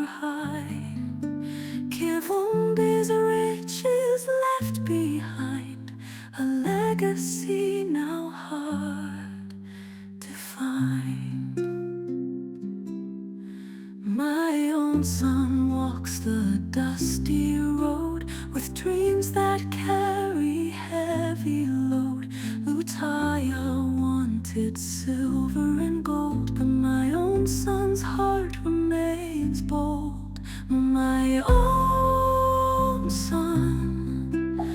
high. Given these riches left behind, a legacy now hard to find. My own son walks the dusty road with dreams that carry heavy load. Lutaya wanted silver and gold, but my own son's heart remains bold. My own son,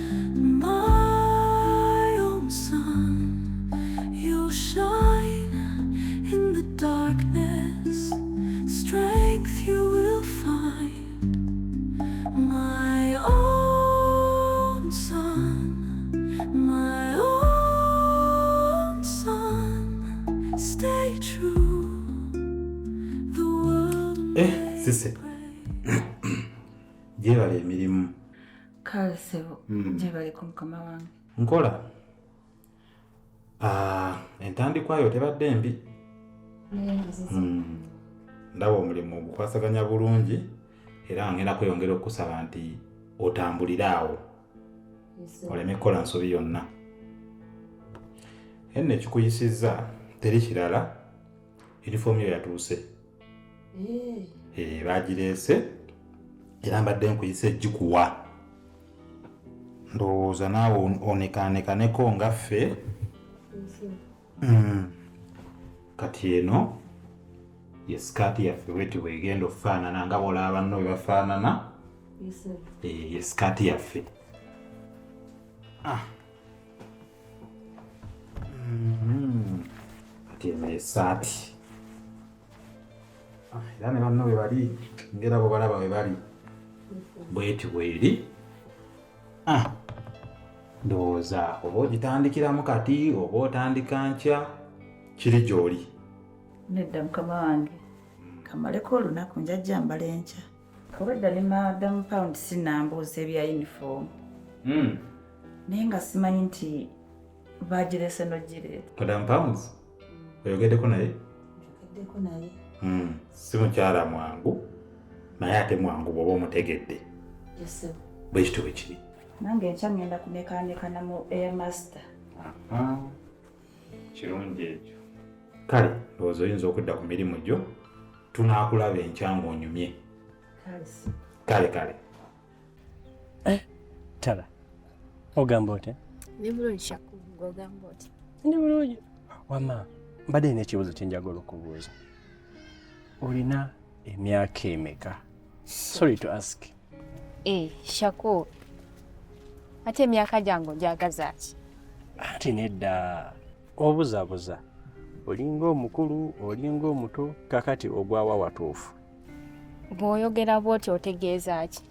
my own son, you'll shine in the darkness, strength you will find. My own son, my own son, stay true. The world Sise. Gyebala emirimu. Kale ssebo, gyebaleko mukama wange. Nkola. Entandikwayo tebadde mbi. Ndaba omulimu ogukwasaganya bulungi era ngenda kweyongera okusaba nti otambulire awo. Oleme kukola nsobi yonna. Enne ekikuyisizza teri kirala, yunifoomu yo yatuuse. Bagireese era mbadde nkuyise gikuwa. Ndowooza naawe onekanekaneko nga ffe. Kati eno ye sikaati yaffe bweti bwegenda okufaanana nga bw'olaba banno bwe bafaanana. Ye sikaati yaffe. Kati eno ye ssaati. Era ne banno bwe bali ngera bo balaba bwe bali bweti bweri. Ndowooza oba ogitandikiramu kati oba otandika nkya kiri gy'oli. Nedda mukama wange, kamaleko olunaku njajja mbala enkya. Obwedda ne Madam Pound sinambuuza ebya yunifoomu. Naye nga simanyi nti bagireese n'ogireeta. Madam Pounds? Oyogeddeko naye? Njogeddeko naye. Si mukyala mwangu, naye ate mwangu bw'oba omutegedde. Yesebo. Bwe kityo bwe kiri. Nange enkya ngenda kunekaanekana mu Air Master. Kirungi ekyo. Kale, ndowooza oyinza okudda ku mirimu gyo, tunaakulaba enkya ng'onyumye. Kale. Tala, ogamba otya? Ndi bulungi Shakulu, ogamba otya? Ndi bulungi. Wamma, mbadde n'ekibuuzo kye njagala okubuuza. Olina emyaka emeka? Sorry to ask. Shakulu, ate emyaka gyange ogyagaza ki? Ati nedda, obuzaabuza. Olinga omukulu, olinga omuto, kakati ogwawa watuufu. Bw'oyogera bw'otyo otegeeza ki?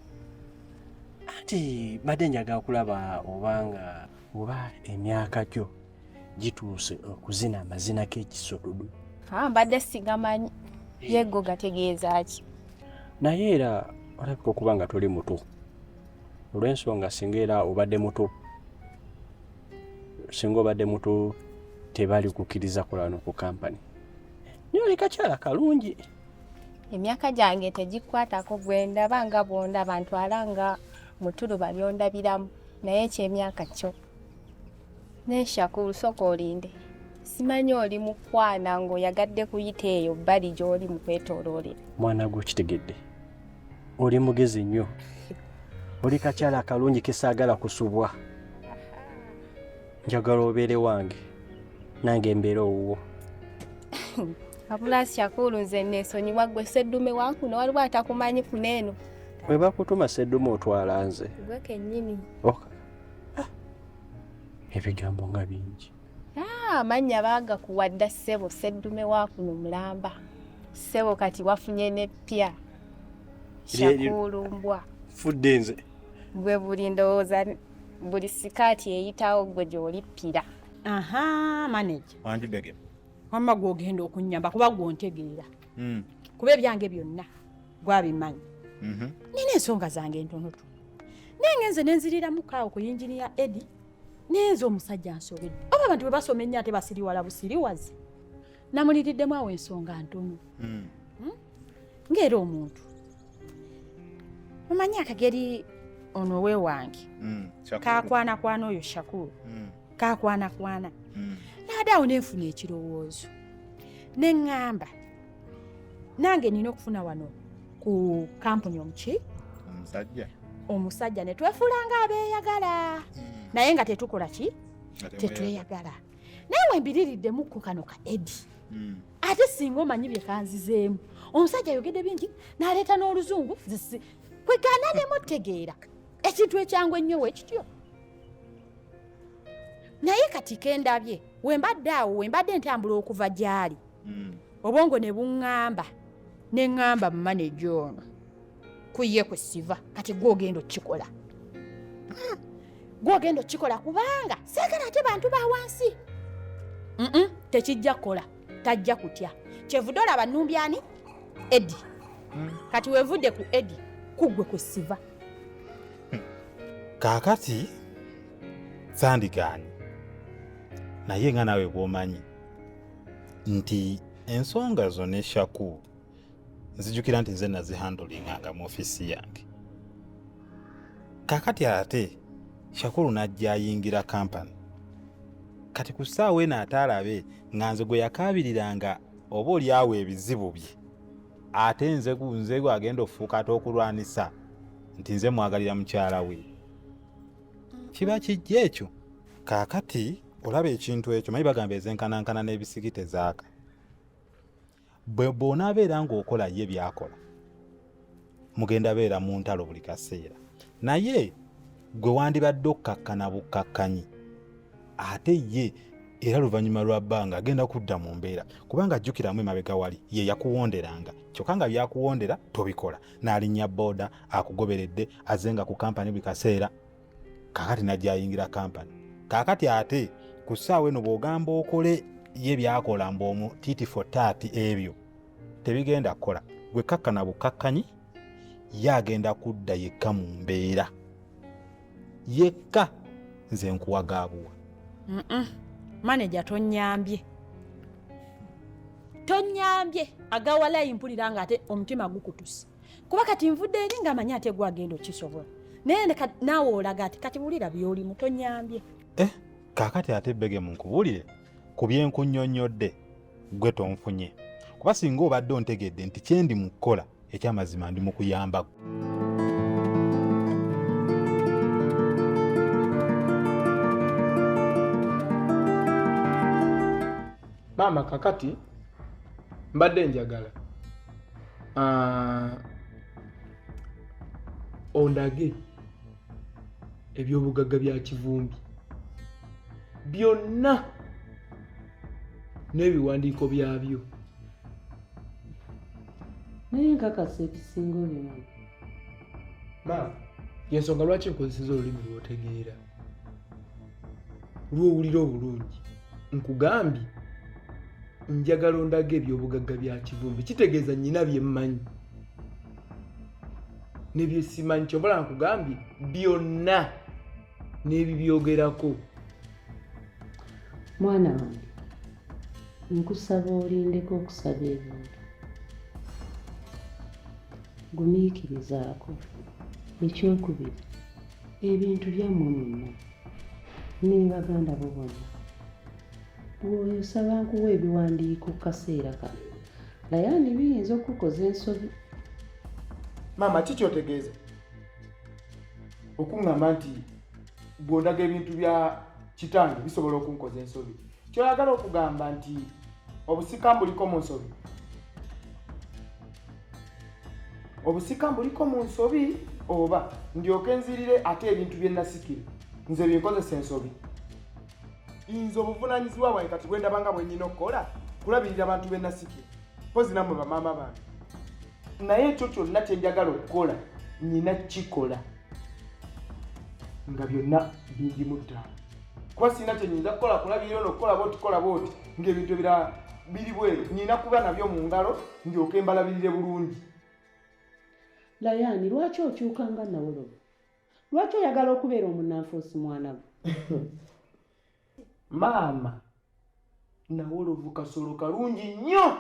Ati badde njagala okulaba oba emyaka gyo gituuse okuzina amazina g'ekisodudu. Mbadde sigamanyi. Yego gategeeza ki? Naye era olabika okuba nga toli muto. Olw'ensonga singa era obadde muto. Singa obadde muto tebali kukkiriza kulano ku kampani. Naye oli kakyala kalungi. Emyaka gyange tegikwatako bwe ndaba nga bw'ondaba ntwala nga mutuluba byondabiramu, naye eky'emyaka kyo. Ne Shakulu, sooka olinde. Simanyi oli mukwana ng'oyagadde kuyita eyo bbali gy'oli mu kwetooloolera. Mwana gwe kitegedde. Oli mugezi nnyo. Oli kakyala akalungi kesaagala kusubwa. Njagala obeere wange. Nange mbeere owuwo. Abula Shakulu, nze neesonyiwa gwe seddume wankuno, waliwo atakumanyi kuneeno. Bwe bakutuma seddume otwala nze. Gwe kennyini. Ebigambo nga bingi. Amannya baagakuwadda ssebo, seddume waakuno mulamba. Ssebo kati wafunye n'eppya. Shakulu mbwa. Fudde nze. Gwe buli ndowooza buli sikaati eyitawo gwe gy'olippira. Manager. Wanjibege. Wamma gw'ogenda okunnyamba kuba gw'ontegeera. Kuba ebyange byonna gwabimanyi. Nina ensonga zange entonoto. Naye ngenze nenziriramu kaawo ku yinginiya Eddie. Nenze omusajja nsobedde. Oba abantu bwe basoma ennyo ate basiriwala busiriwazi. Namuliriddemu awo ensonga ntono. Ng'era omuntu omanyi akageri ono we wange kakwana oyo Shakulu kakwana naadaawo nenfuna ekirowoozo neŋŋamba nange nina okufuna wano ku kampuni omusajja ne twefuulanga abeeyagala naye nga tetukola ki tetweyagala naye wembiriiriddemukko kano ka Edi ate singa omanyi bye kanzizeemu omusajja ayogedde bingi n'aleeta n'oluzungu kwegaana nemutegeera ekintu ekyangu ennyo weekityo naye kati kendabye wembadde awo wembadde ntambula okuva gy'ali obwongo ne buŋŋamba ne ŋŋamba manager ono kuye kwe siva kati gwogenda okikola kubanga seekala ate bantu ba wansi tekijja kukola tajja kutya kyevudde olaba nnumbyani Edi kati wevudde ku Edi kugwe kwe siva kaakati sandigaanyi naye nga nawe bw'omanyi nti ensonga zo ne Shaku nzijukira nti nze nazihandulinganga mu ofiisi yange. Kaakati ate Shakulu najja ayingira kampani kati ku ssaawa eno ate alabe nga nze gwe yakaabiriranga oba oliawo ebizibu bye ate nze agenda okufuuka ate okulwanisa nti nze mwagalira mukyala we. Kiba kijja ekyo. Kaakati olaba ekintu ekyo manyi bagamba ezenkanankana n'ebisigite zaaka. Bwe bw'onaabeera ng'okola ye byakola mugenda beera mu ntalo buli kaseera naye gwe wandibadde okkakkana bukkakkanyi ate ye era luvannyuma lwa bbanga agenda kudda mu mbeera kubanga ajjukiramu emabega wali ye yakuwonderanga kyokka nga byakuwondera tobikola n'alinnya booda akugoberedde azenga ku kampani buli kaseera. Kaakati najja ayingira kampani. Kaakati ate ku ssaawa eno bw'ogamba okole ye byakola mb'omu tiiti fo taati ebyo tebigenda kukola. Gwe kakkana bukkakkanyi ye agenda kudda yekka mu mbeera yekka nze nkuwagaabuwa. Manager tonyambye agawalayi mpulira nga ate omutima gukutuse kuba kati nvudde eri nga manyi ate gwagenda okisobola naye naawe olaga ati kati bulira by'olimu tonyambye. Kaakati ate bege munkubuulire ku byenkunnyonnyodde gwe tonfunye kuba singa obadde ontegedde nti kyendi mu kukola ekyamazima ndi mu kuyamba. Maama kakati mbadde njagala ondage ebyobugagga bya Kivumbi byonna n'ebiwandiiko byabyo. Naye nkakasa ebisinga obimanyi. Maama yensonga lwaki nkozeseza olulimi lw'otegeera lw'owulira obulungi nkugambye njagala ondage ebyobugagga bya Kivumbi kitegeeza nnyina bye mmanyi ne bye simanyi kyobala nkugambye byonna n'ebibyogerako. Mwana wange nkusaba olindeko okusaba ebintu gumiikirizaako. Ekyokubiri ebintu byammwe mwenna ne baganda bo bonna bw'oyo saba nkuwa ebiwandiiko ku kaseera kano layani biyinza okukoza ensobi. Maama kikyotegeeza okuŋŋamba nti bw'ondaga ebintu bya kitange bisobola okunkoza ensobi. Kyoyagala okugamba nti obusika mbuliko mu nsobi? Obusika mbuliko mu nsobi oba ndyoke nzirire ate ebintu bye nasikire nze binkozesa ensobi? Nze obuvunaanyizibwa bwange kati bwe ndabanga bwe nnina okukola kulabirira abantu be nasikire mpozi nammwe bamaama bange naye ekyo kyonna kye njagala okukola nnina kikola nga byonna bindimu ddala kuba sirina kye nnyinza kukola kulabirira ono okukola booti kola booti ng'ebintu ebirala biri bweru nnina kuba nabyo mu ngalo ndyoke mbalabirire bulungi. Layani lwaki okyuka nga Nawolovu? Lwaki oyagala okubeera omunnanfuusi mwana gwe? Maama Nawolovu kasolo kalungi nnyo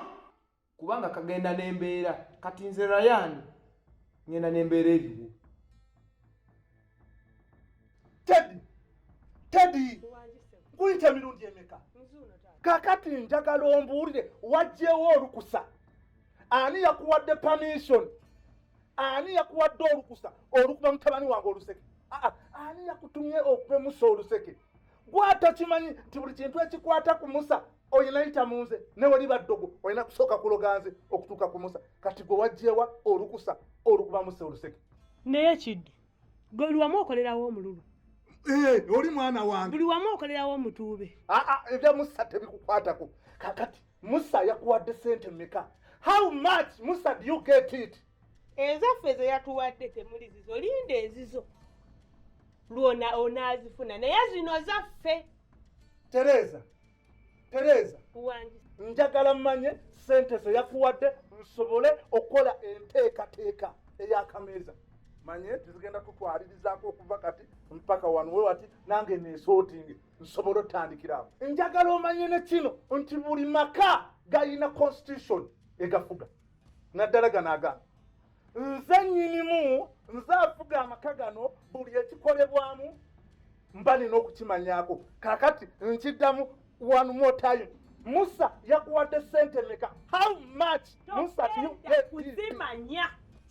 kubanga kagenda n'embeera kati nze Layani ngenda n'embeera ebiwu Teddy nkuyita mirundi emeka kakati njagala ombuulire wajjewo olukusa ani yakuwadde permission ani yakuwadde olukusa olukuba mutabani wange Oluseke ani yakutumye okuba Musa Oluseke gwatakimanyi nti buli kintu ekikwata ku Musa oyinayita mu nze newe liba ddogo oyina kusooka kuloganze okutuuka ku Musa kati gwe wajjewa olukusa olukuba Musa Oluseke naye Kiddu gwe buli wamu okolerawo omululu oli mwana wange buli wamu okolerawo omutuube ebya Musa tebikukwatako kakati Musa yakuwadde sente mmeka how much Musa do you get it ezaffe ze yatuwadde temuli zizo linda ezizo lwona onaazifuna naye zino zaffe Tereza wangi njagala mmanye sente ze yakuwadde nsobole okukola enteekateeka ey'akameeza manye tizigenda kutwalirizaako okuva kati mpaka wano we wati nange neesootinge nsobole otandikirawo njagala omanye ne kino nti buli maka galina constitution egafuga naddala gano agamba nze nnyinimu nze afuga amaka gano buli ekikolebwamu mba nina okukimanyaako kakati nkiddamu one more time Musa yakuwadde sente meka how much Musa kuzimanya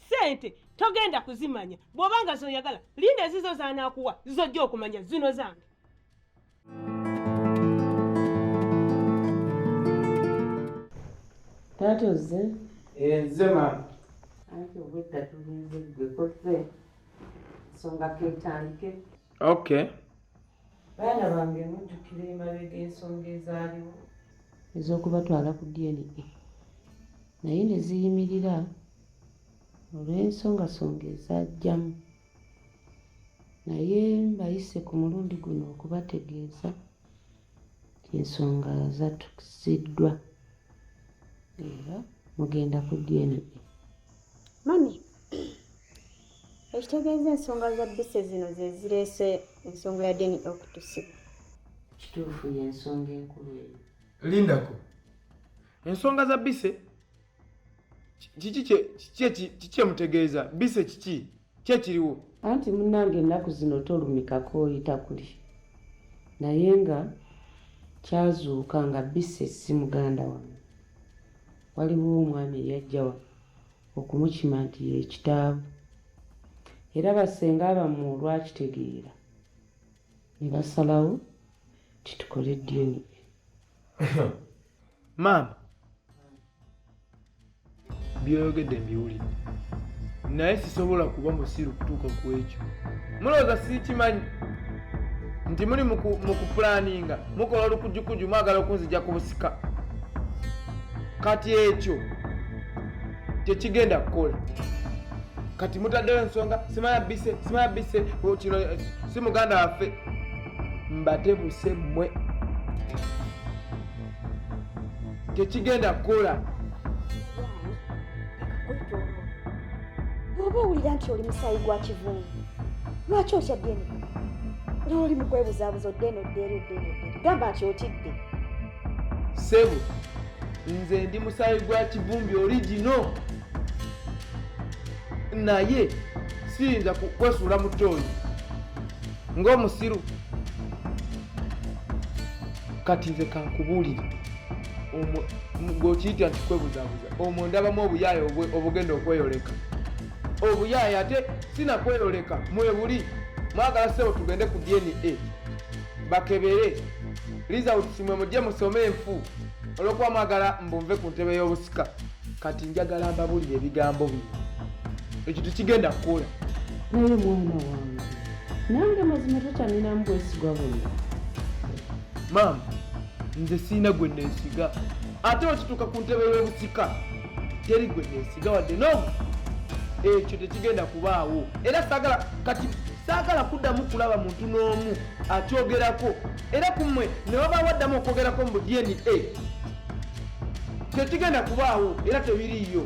sente togenda kuzimanya bw'obanga zoyagala linda ezizo zanaakuwa zizojja okumanya zino zange Tatoze nze maama anti obwedda tulinze gwekoze ensonga ketandike okay baana bange mujjukira emabega ensonga ezaaliwo ez'okubatwala ku DNA naye ne ziyimirira olw'ensongasonga ezajjamu naye mbayise ku mulundi guno okubategeeza ensonga zatukiziddwa era mugenda ku DNA. Mami, ekitegeeza ensonga za Bise zino ze zireese ensonga ya DNA okutusibwa. Kituufu y'ensonga enkulu eyo. Lindako ensonga za Bise kiki emutegeeza Bise kiki kyekiriwo anti munnange ennaku zino tolumikako oyita kuli naye nga kyazuuka nga Bise si muganda wange waliwo omwami eyajja wano okumukima nti ye kitaavu era basenga abamu olwakitegeera ne basalawo titukole DNA. maama byoyogedde mbiwulire naye sisobola kuba musiru kutuuka ku ekyo mulowooza sikimanyi nti muli mu kupulaninga mukola olukujjukuju mwagala okunzija ku busika kati ekyo tekigenda kukola kati mutaddeyo ensonga simanya Bise kino si muganda waffe mbatebuse mmwe tekigenda kukola. Oba owulira nti oli musaayi gwa kivundu lwaki otya DNA oli mu kwebuzaabuza oddene gamba nti otidde Sebo nze ndi musaayi gwa kivumbi origino naye siyinza kwesuula mu ttooyi ng'omusiru kati nze kankubuulire ng'okiyita nti kwebuzaabuza omwo ndabamu obuyaaya obugenda okweyoleka obuyaaya ate sinakweyoleka mwebuli mwagala Sebo tugende ku DNA bakebere results mwe mujje musome enfu olwokuba mwagala mbunve ku ntebe y'obusika kati njagala mbabulire ebigambo bino ekyo tekigenda kukola. naye mwana wange nange mazima tokyalinamu bwesigwa bonna. maama nze siina gwe neesiga ate okituuka ku ntebe y'obusika teri gwe neesiga wadde n'omu ekyo tekigenda kubaawo era saagala kuddamu kulaba muntu n'omu akyogerako era kummwe ne waba waddamu okwogerako mu DNA tekigenda kubaawo era tebiriiyo.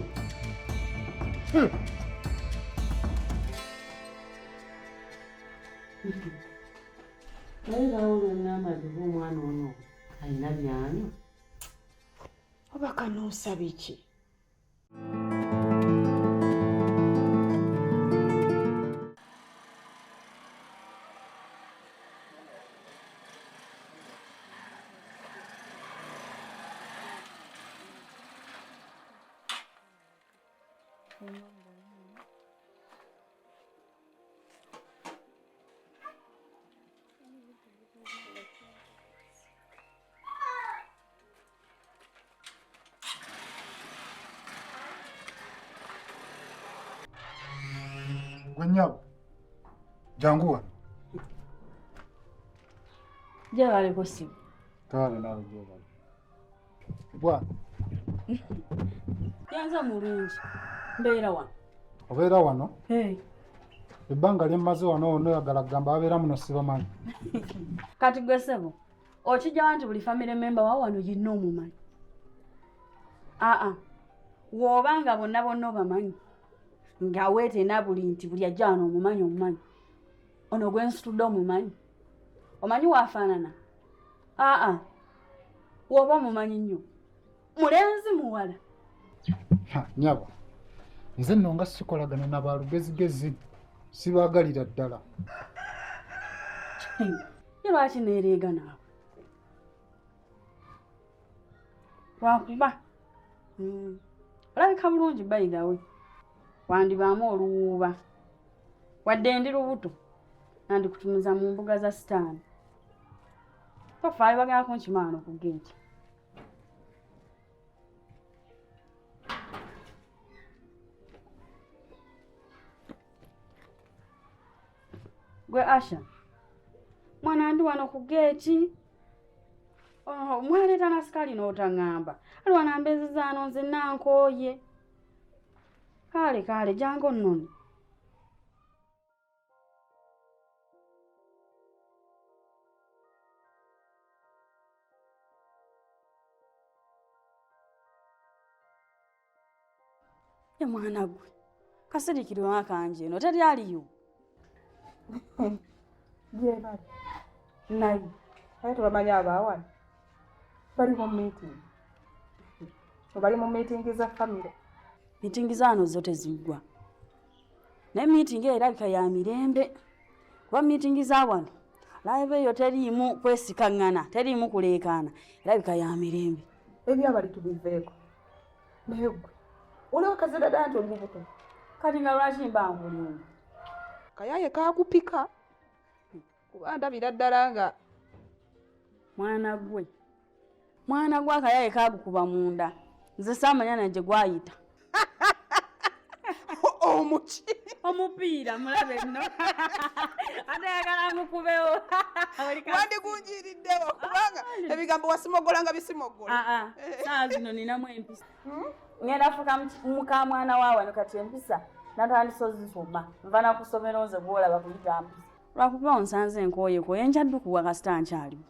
naye laawo lwennaamazibu omwana ono alina byanywa oba kanoosa biki Gwenyabo. Jangu wano. Je baliko simu? Kale nawe gwe. Bwana. Yanza mulungi. Mbeera wano. Obeera wano? Hey. Ebbanga lyemmaze wano oyagala kugamba abeera muno sibamanyi. Kati gwe ssebo, okijja nti buli family member wa wano yinna omumanyi. Woobanga bonna bonna obamanyi. Nga weeteena buli nti buli ajja wano omumanyi. Ono gwe nsitudde omumanyi. Omanyi waafaanana? Wooba omumanyi nnyo. Mulenzi muwala. Nyabo. Nze nno nga sikolagana na balugezigezi. Sibaagalira ddala. Ye lwaki neereega naawe? Lwakuba. Olabika bulungi bayigawe. Wandibaamu oluwuuba. Wadde ndi lubuto. Nandikutumiza mu mbuga za sitaani. Tofaayo bagala kunkimaano ku geeti. Gwe Asha, mwana ndi wano ku geeti. Mwaleeta na sikaali n'otaŋŋamba. Ali wano ambeezizaano nze nankooye. Kale jangu nnono. Ye mwana gwe, kasirikirwa akanje eno teri aliyo. Gye bali. Naye. Ate bamanyi abaawana. Bali mu meeting. Bali mu meeting za family. Meeting zaano zo teziggwa. Naye meeting erabika ya mirembe. Kuba meeting za wano. Live eyo teriimu kwesikaŋŋana, teriimu kuleekaana. Erabika ya mirembe. Ebyabali tubiveeko. Naye gwe. Olewa kazira dada nti olubuto. Kati nga lwaki mba nkulungi. Kayaye kaakupika. Kuba ndabira ddala nga mwana gwe akayaye kaagukuba munda. Nze saamanya nanje gwayita. Omuki. Omupiira mulabe nno. Ate ayagala mukubewo. Wandigunjiriddewo kubanga ebigambo wasimogola nga bisimogola. Saa zino ninamu empisa. Ngenda fuka muka mwana waawe kati empisa. Natandise ozisoma. Nva nakusomera nze gwolaba kuyita mpisa. Lwakuba onsanze enkooye njaddukuwa kasita nkyaliwo.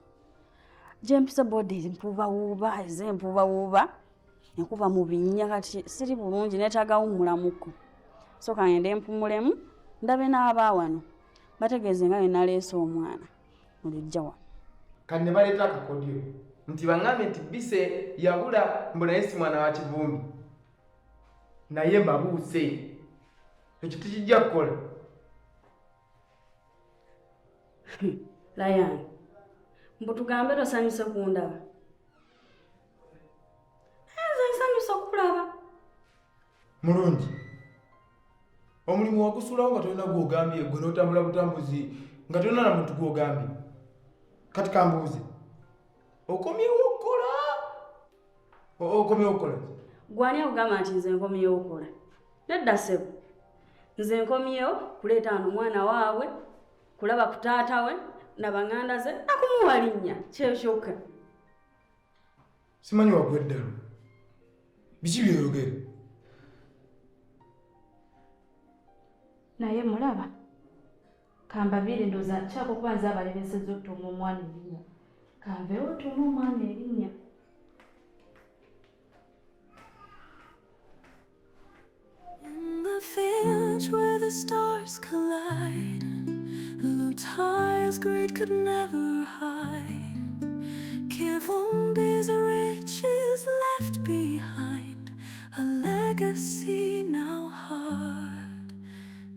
Gye mpisa bodi mpuuba wuuba. Enkuba mu binnya kati siri bulungi neetaaga wummulamuko. So kangende mpumulemu ndabe n'aba wano. Bategeeze nga naleese omwana olujja wano. Kati ne baleeta akakodyo nti baŋŋambye nti Bise yabula mbu naye si mwana wa Kivumbi. Naye mbabuuse. Ekyo tekijja kukola. Layani, mbu tugambe tosanyuse kundaba. Nze nsanyuse okulaba. Mulungi. Omulimu wagusulawo nga tolina gw'ogambye gwe n'otambula butambuzi nga tolina na muntu gw'ogambye. Kati kambuuze. Okomyewo okukola. Gwani akugamba nti nze nkomyewo okukola. Nedda ssebo. Nze nkomyewo kuleeta wano omwana waabwe, kulaba ku taata we na baŋŋanda ze nakumuwa linnya kyekyoka. Simanyi wagwe ddala. Biki byeyogera? Naye mulaba. Kambabire ndoza kyako kuba nze abalebesezza otuuma omwana erinnya. Kanveewo otuuma omwana erinnya. In the fields where the stars collide, Lutai's greed could never hide. Kivumbi's riches left behind, a legacy now hard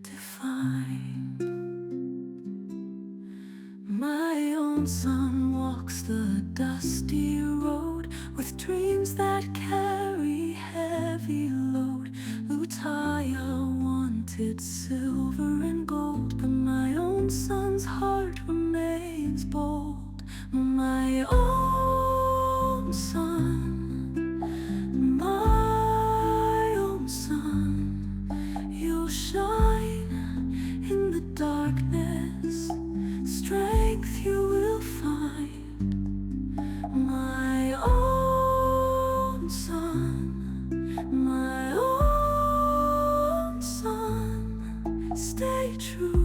to find. My own son walks the dusty road with dreams that carry heavy load. Lutai painted silver and gold, but my own son's heart remains bold. My own son, my own son, you'll shine in the darkness, strength you will find. My own son, my own son, stay true.